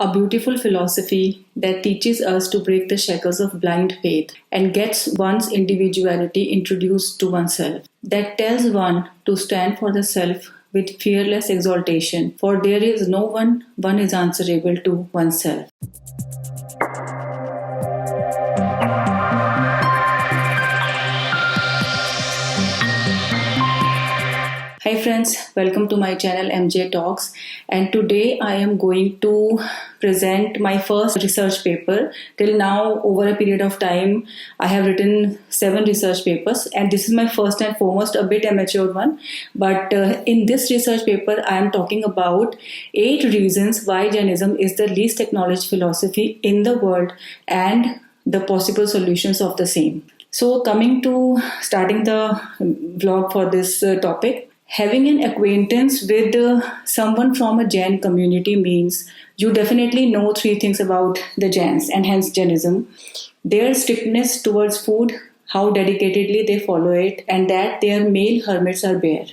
a beautiful philosophy that teaches us to break the shackles of blind faith and gets one's individuality introduced to oneself, that tells one to stand for the self with fearless exaltation, for there is no one is answerable to oneself. Hi friends, welcome to my channel MJ Talks, and today I am going to present my first research paper. Till now, over a period of time, I have written 7 research papers, and this is my first and foremost a bit amateur one. But in this research paper, I am talking about 8 reasons why Jainism is the least acknowledged philosophy in the world and the possible solutions of the same. So, coming to starting the vlog for this topic. Having an acquaintance with someone from a Jain community means you definitely know 3 things about the Jains and hence Jainism. Their strictness towards food, how dedicatedly they follow it, and that their male hermits are bare.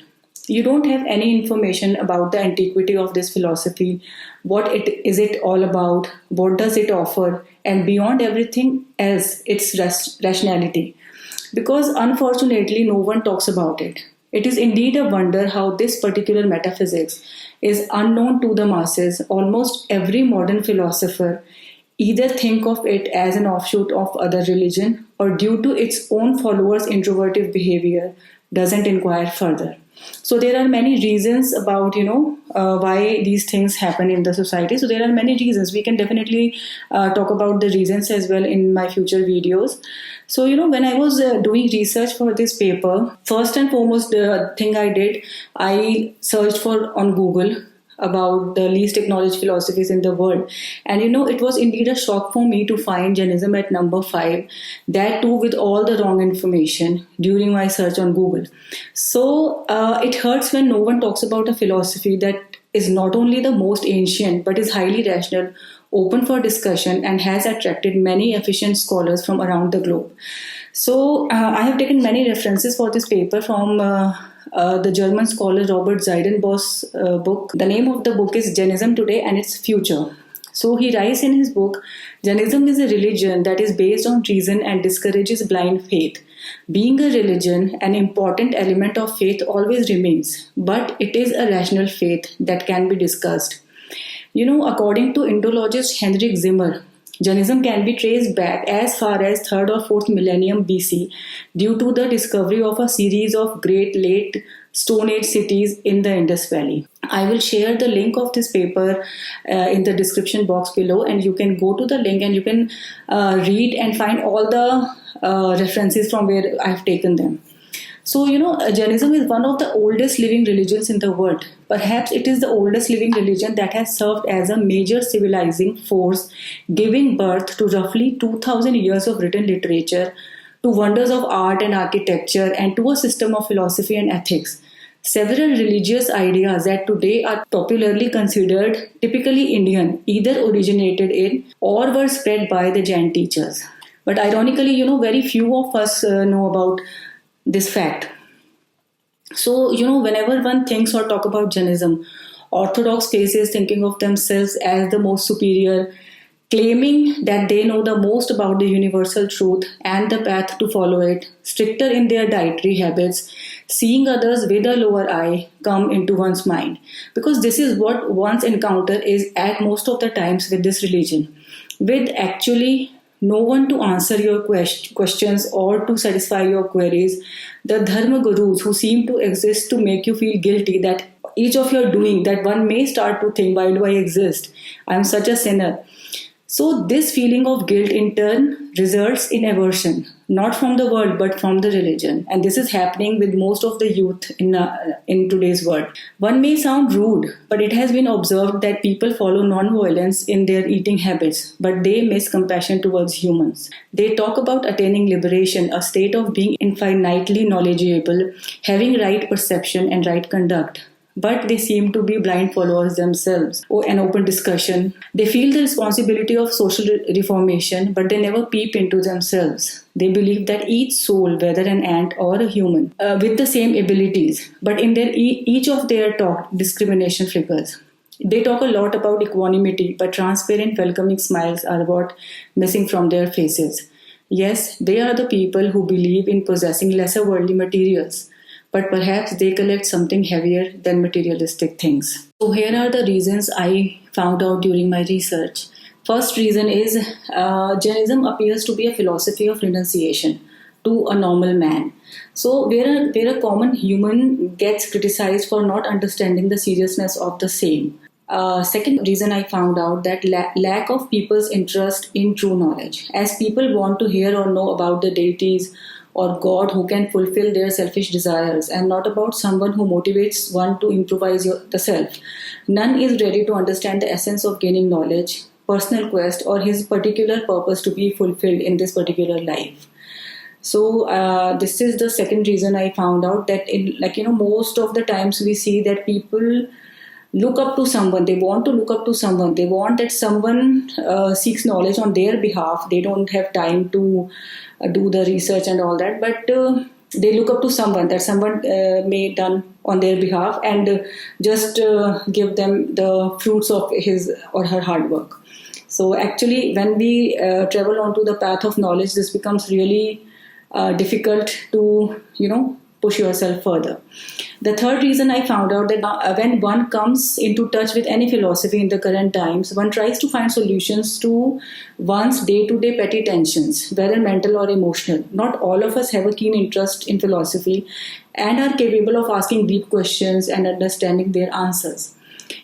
You don't have any information about the antiquity of this philosophy, what it is it all about, what does it offer, and beyond everything else, its rationality. Because unfortunately, no one talks about it. It is indeed a wonder how this particular metaphysics is unknown to the masses. Almost every modern philosopher either think of it as an offshoot of other religion or due to its own followers' introverted behavior doesn't inquire further. So there are many reasons about why these things happen in the society. So there are many reasons. We can definitely talk about the reasons as well in my future videos. So when I was doing research for this paper, first and foremost the thing I did, I searched for on Google about the least acknowledged philosophies in the world, and it was indeed a shock for me to find Jainism at number 5, that too with all the wrong information during my search on Google. So it hurts when no one talks about a philosophy that is not only the most ancient but is highly rational, open for discussion, and has attracted many efficient scholars from around the globe. So I have taken many references for this paper from the German scholar Robert Zeidenbau's book. The name of the book is Jainism Today and Its Future. So he writes in his book, Jainism is a religion that is based on reason and discourages blind faith. Being a religion, an important element of faith always remains, but it is a rational faith that can be discussed. According to Indologist Heinrich Zimmer, Jainism can be traced back as far as 3rd or 4th millennium BC due to the discovery of a series of great late Stone Age cities in the Indus Valley. I will share the link of this paper in the description box below, and you can go to the link and you can read and find all the references from where I have taken them. So, Jainism is one of the oldest living religions in the world. Perhaps it is the oldest living religion that has served as a major civilizing force, giving birth to roughly 2000 years of written literature, to wonders of art and architecture, and to a system of philosophy and ethics. Several religious ideas that today are popularly considered typically Indian either originated in or were spread by the Jain teachers. But ironically, very few of us know about this fact. So, whenever one thinks or talk about Jainism, orthodox faces thinking of themselves as the most superior, claiming that they know the most about the universal truth and the path to follow it, stricter in their dietary habits, seeing others with a lower eye come into one's mind. Because this is what one's encounter is at most of the times with this religion, with actually no one to answer your questions or to satisfy your queries. The dharma gurus who seem to exist to make you feel guilty that each of your doing, that one may start to think, why do I exist? I am such a sinner. So this feeling of guilt in turn results in aversion, not from the world but from the religion. And this is happening with most of the youth in today's world. One may sound rude, but it has been observed that people follow non-violence in their eating habits, but they miss compassion towards humans. They talk about attaining liberation, a state of being infinitely knowledgeable, having right perception and right conduct. But they seem to be blind followers themselves. An open discussion. They feel the responsibility of social reformation, but they never peep into themselves. They believe that each soul, whether an ant or a human, with the same abilities, but in their each of their talk, discrimination flickers. They talk a lot about equanimity, but transparent, welcoming smiles are what missing from their faces. Yes, they are the people who believe in possessing lesser worldly materials, but perhaps they collect something heavier than materialistic things. So, here are the reasons I found out during my research. First reason is Jainism appears to be a philosophy of renunciation to a normal man. So, where a common human gets criticized for not understanding the seriousness of the same. Second reason I found out that lack of people's interest in true knowledge. As people want to hear or know about the deities or God who can fulfill their selfish desires and not about someone who motivates one to improvise the self. None is ready to understand the essence of gaining knowledge, personal quest, or his particular purpose to be fulfilled in this particular life. So this is the second reason I found out that most of the times we see that people look up to someone. They want to look up to someone. They want that someone seeks knowledge on their behalf. They don't have time to do the research and all that, but they look up to someone that someone may done on their behalf and just give them the fruits of his or her hard work. So actually, when we travel onto the path of knowledge, this becomes really difficult to push yourself further. The third reason I found out that when one comes into touch with any philosophy in the current times, one tries to find solutions to one's day-to-day petty tensions, whether mental or emotional. Not all of us have a keen interest in philosophy and are capable of asking deep questions and understanding their answers.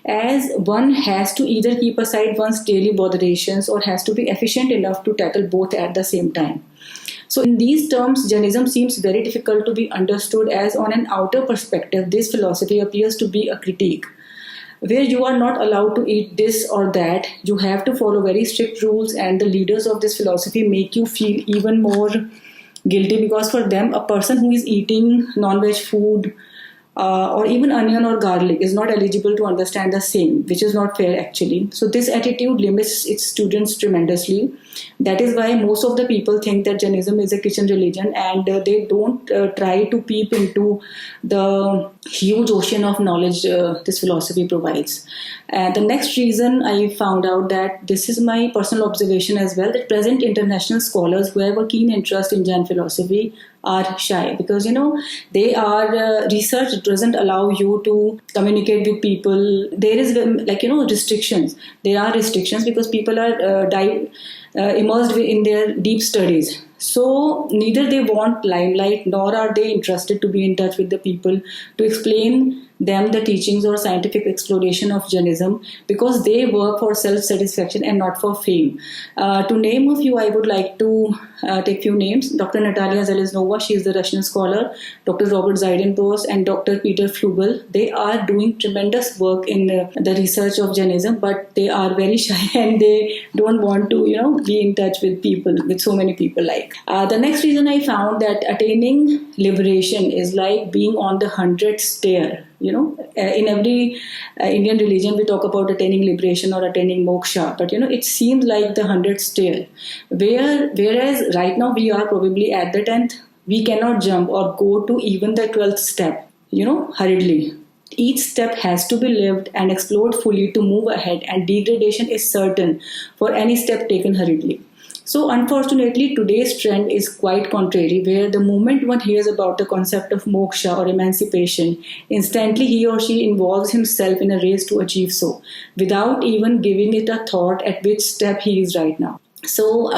As one has to either keep aside one's daily botherations or has to be efficient enough to tackle both at the same time. So in these terms, Jainism seems very difficult to be understood as on an outer perspective, this philosophy appears to be a critique. Where you are not allowed to eat this or that, you have to follow very strict rules, and the leaders of this philosophy make you feel even more guilty because for them, a person who is eating non-veg food or even onion or garlic is not eligible to understand the same, which is not fair actually. So this attitude limits its students tremendously. That is why most of the people think that Jainism is a kitchen religion and they don't try to peep into the huge ocean of knowledge this philosophy provides. The next reason I found out that this is my personal observation as well, that present international scholars who have a keen interest in Jain philosophy are shy because they are research doesn't allow you to communicate with people. There is restrictions. There are restrictions because people are immersed in their deep studies. So neither they want limelight nor are they interested to be in touch with the people to explain them the teachings or scientific exploration of Jainism because they work for self-satisfaction and not for fame. To name a few, I would like to take few names. Dr. Natalia Zeleznova, she is the Russian scholar, Dr. Robert Zeidenbos and Dr. Peter Flugel. They are doing tremendous work in the research of Jainism, but they are very shy and they don't want to, be in touch with people, with so many people like. The next reason I found that attaining liberation is like being on the 100th stair. In every Indian religion, we talk about attaining liberation or attaining moksha, but it seems like the 100th stair. Whereas right now we are probably at the 10th, we cannot jump or go to even the 12th step, hurriedly. Each step has to be lived and explored fully to move ahead, and degradation is certain for any step taken hurriedly. So unfortunately, today's trend is quite contrary, where the moment one hears about the concept of moksha or emancipation, instantly he or she involves himself in a race to achieve so, without even giving it a thought at which step he is right now. So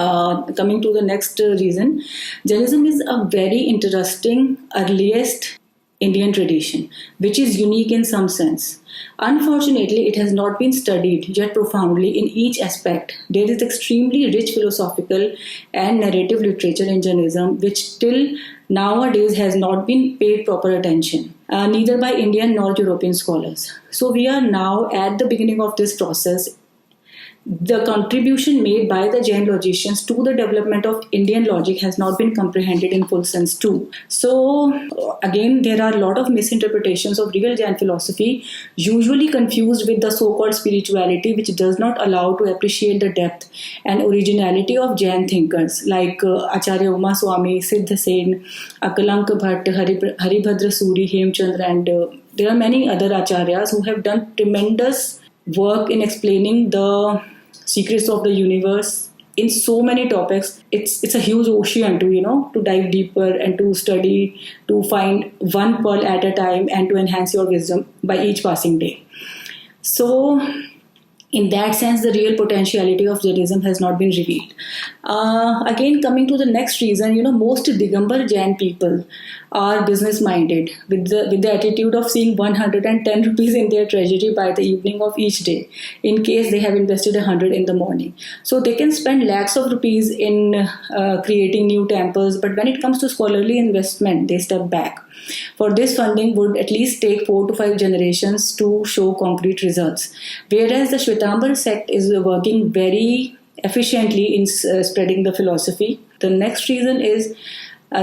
coming to the next reason, Jainism is a very interesting earliest Indian tradition, which is unique in some sense. Unfortunately, it has not been studied yet profoundly in each aspect. There is extremely rich philosophical and narrative literature in Jainism, which till nowadays has not been paid proper attention, neither by Indian nor European scholars. So we are now at the beginning of this process. The contribution made by the Jain logicians to the development of Indian logic has not been comprehended in full sense too. So again, there are a lot of misinterpretations of real Jain philosophy, usually confused with the so-called spirituality, which does not allow to appreciate the depth and originality of Jain thinkers like Acharya Uma Swami, Siddha Sen, Akalank Bhatt, Haribhadra Suri, Hemchandra, and there are many other acharyas who have done tremendous work in explaining the secrets of the universe in so many topics. It's a huge ocean to to dive deeper and to study, to find one pearl at a time and to enhance your wisdom by each passing day. So in that sense, the real potentiality of Jainism has not been revealed. Again, coming to the next reason, most Digambar Jain people are business minded with the attitude of seeing 110 rupees in their treasury by the evening of each day, in case they have invested 100 in the morning. So they can spend lakhs of rupees in creating new temples, but when it comes to scholarly investment, they step back. For this, funding would at least take 4 to 5 generations to show concrete results. Whereas the Shwetambar sect is working very efficiently in spreading the philosophy. The next reason is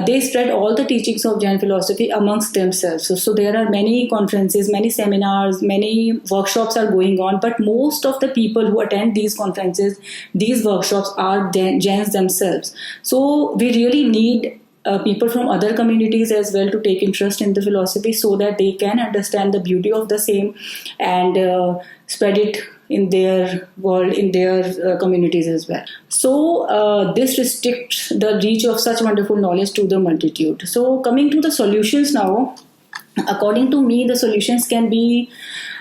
they spread all the teachings of Jain philosophy amongst themselves. So there are many conferences, many seminars, many workshops are going on, but most of the people who attend these conferences, these workshops are Jains themselves. So we really need people from other communities as well to take interest in the philosophy so that they can understand the beauty of the same and spread it in their world, in their communities as well. So this restricts the reach of such wonderful knowledge to the multitude. So coming to the solutions now, according to me, the solutions can be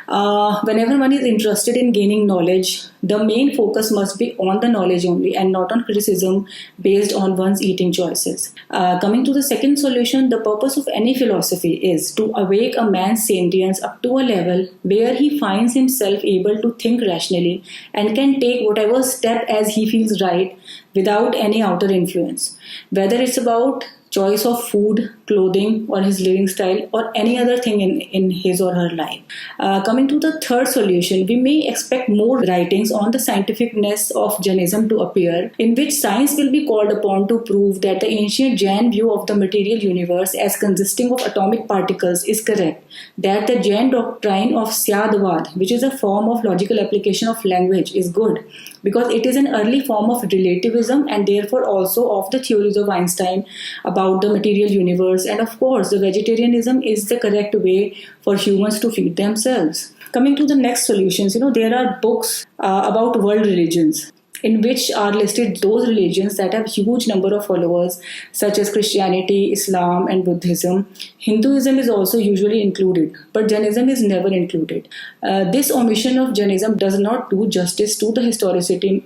whenever one is interested in gaining knowledge, the main focus must be on the knowledge only and not on criticism based on one's eating choices. Coming to the second solution, the purpose of any philosophy is to awake a man's sentience up to a level where he finds himself able to think rationally and can take whatever step as he feels right without any outer influence. Whether it's about choice of food, clothing, or his living style, or any other thing in his or her life. Coming to the third solution, we may expect more writings on the scientificness of Jainism to appear, in which science will be called upon to prove that the ancient Jain view of the material universe as consisting of atomic particles is correct, that the Jain doctrine of Syadvad, which is a form of logical application of language, is good, because it is an early form of relativism and therefore also of the theories of Einstein about the material universe. And of course, the vegetarianism is the correct way for humans to feed themselves. Coming to the next solutions, there are books about world religions, in which are listed those religions that have huge number of followers, such as Christianity, Islam, and Buddhism. Hinduism is also usually included, but Jainism is never included. This omission of Jainism does not do justice to the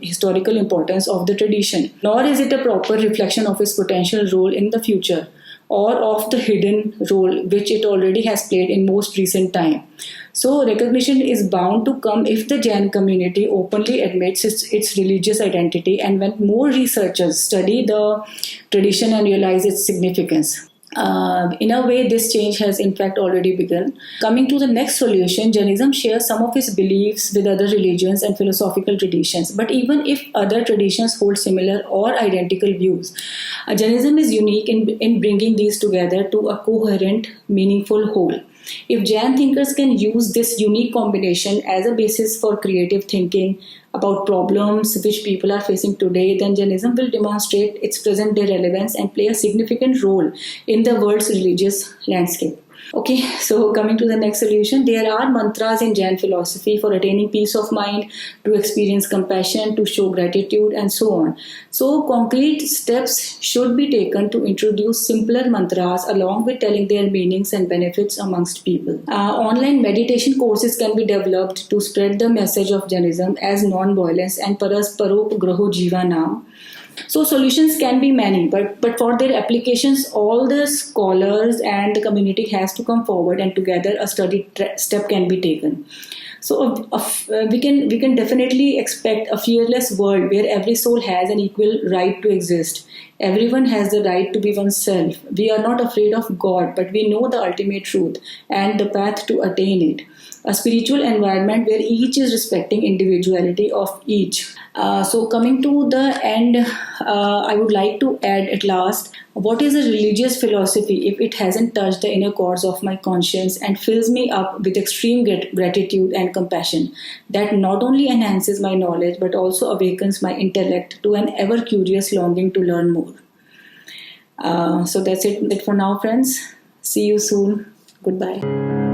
historical importance of the tradition, nor is it a proper reflection of its potential role in the future, or of the hidden role which it already has played in most recent time. So recognition is bound to come if the Jain community openly admits its religious identity and when more researchers study the tradition and realize its significance. In a way, this change has in fact already begun. Coming to the next solution, Jainism shares some of its beliefs with other religions and philosophical traditions. But even if other traditions hold similar or identical views, Jainism is unique in bringing these together to a coherent, meaningful whole. If Jain thinkers can use this unique combination as a basis for creative thinking about problems which people are facing today, then Jainism will demonstrate its present day relevance and play a significant role in the world's religious landscape. Okay, so coming to the next solution, there are mantras in Jain philosophy for attaining peace of mind, to experience compassion, to show gratitude, and so on. So concrete steps should be taken to introduce simpler mantras along with telling their meanings and benefits amongst people. Online meditation courses can be developed to spread the message of Jainism as non-violence and Parasparop Graho Jiva Nam. So solutions can be many, but for their applications, all the scholars and the community has to come forward, and together a study step can be taken. So we can definitely expect a fearless world where every soul has an equal right to exist. Everyone has the right to be oneself. We are not afraid of God, but we know the ultimate truth and the path to attain it. A spiritual environment where each is respecting individuality of each. So coming to the end, I would like to add at last, what is a religious philosophy if it hasn't touched the inner chords of my conscience and fills me up with extreme gratitude and compassion that not only enhances my knowledge but also awakens my intellect to an ever curious longing to learn more. So that's it for now, friends. See you soon. Goodbye.